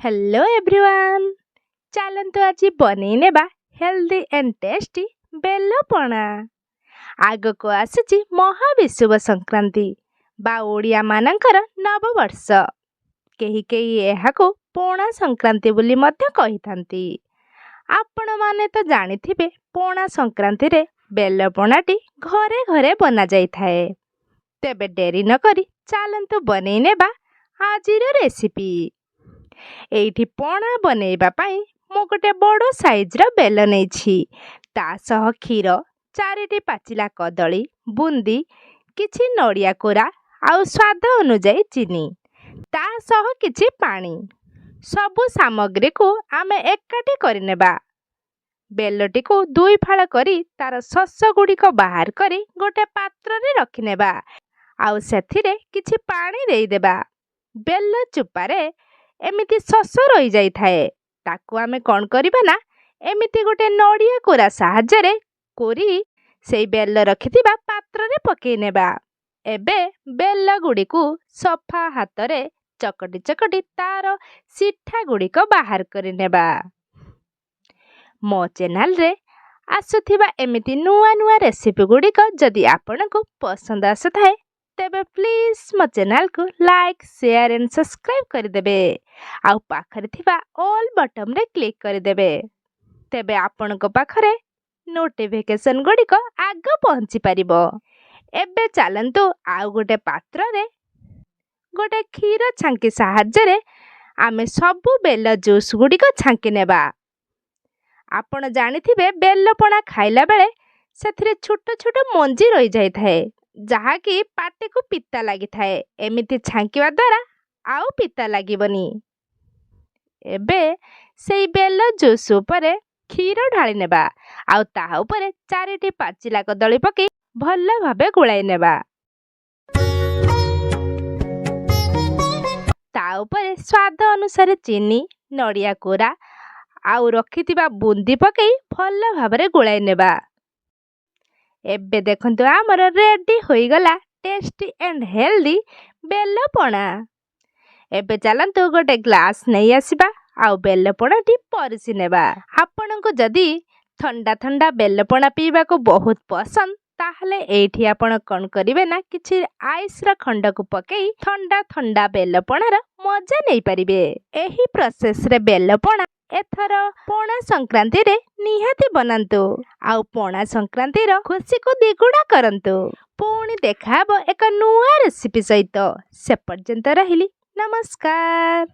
Hello everyone चलतु आज बनई नेबा हेल्दी एंड टेस्टी बेल पणा। आग को आसुची महाविषुव संक्रांति बा ओडिया मानकर नववर्ष। केही केही एहाको पणा संक्रांति बोली मध्य कहिथांती। आपण माने तो जानिथिबे पणा संक्रांति रे बेल पणाटी घरे घरे बना जाई थाए। तेबे डेरी न करी चलतु बनई नेबा आजिर रेसिपी। एइठी पणा बनेइबा पाई मो गोटे बड़ साइज रो बेल नेइछि। ता सह क्षीर, 4टी पाचिला कदली, बुंदी, किछि नड़िया कोरा आउ स्वाद अनुसार चीनी, ता सह किछि पानी। सबु सामग्री को आमे एकाठी करिनेबा। बेलटी को 2 फाळ करी तार शस गुड़िक बाहर करी गोटे पात्र रे रखिनेबा। आउ सेथिरे किछि पानी देई देबा। बेल चुपारे एमिति शस रही जाई थाए। ताकू आमे कौन करिबा ना एमिति गोटे नड़िया कोरा साहाଯ୍य रे कोरी सेई बेल रखिथिबा पात्र रे पकेई नेबा। एबे बेल गुड़ी को सफा हाथ रे चकटी चकटी तार सिठा गुड़ी को बाहर करि नेबा। मो चैनल रे आसुथिबा एमिति नुआ नुआ रेसिपी गुड़ी को जदि आपनको पसंद आसुथाए तेबे प्लीज मो चैनल को लाइक शेयर एंड सब्सक्राइब कर देबे। आउ पाखरे थिबा ऑल बटन रे क्लिक कर देबे। तेबे आपनको पाखरे नोटिफिकेशन गुड़ी को आग पहुंची परिबो। एबे चलंतु आउ गोटे पात्र रे गोटे क्षीर छांकी साहाଯ୍य रे आमे सबु बेल जूस गुड़ी को छांकी नेबा। आपण जानिथिबे बेल पणा खाइला बेले सेथिरे छोट छोट मंजी रही जाई थाए जहा कि पाटे को पिता लगी थाए। एमिति छांकिवा द्वारा आउ पिता लागिबनी। एबे सेई बेल जूस उपरे क्षीर ढाली नेबा। आउ ताहा उपरे 4टी पाचिला कदली पके भल्ला भाबे गुळाई नेबा। ता उपरे स्वाद अनुसार चीनी, नड़िया कोरा आउ रखिथिबा बुंदी पके भल्ला भाबरे गुळाई नेबा। एबे देखंतु आमर रेडी होई गला टेस्टी एंड हेल्दी बेल पणा। एबे चलंतु गोटे ग्लास नहीं आसीबा आउ बेल पणाटी परिसी नेबा। आपनको जदी ठंडा ठंडा बेल पणा पीबा को बहुत पसंद ताहले एठी आपण कोन करिवे ना किछि आइस रा खंड को पकेई ठंडा ठंडा बेल पणार मजा नै परिबे। एही प्रोसेस रे बेल पणा एथर पणा संक्रांति रे निहाती बनांतु। आउ पणा संक्रांति रो खुशी को द्विगुणा करंतु। पुणी देखाबो एक नुआ रेसिपी सहित। से पर्यंत रहिली नमस्कार।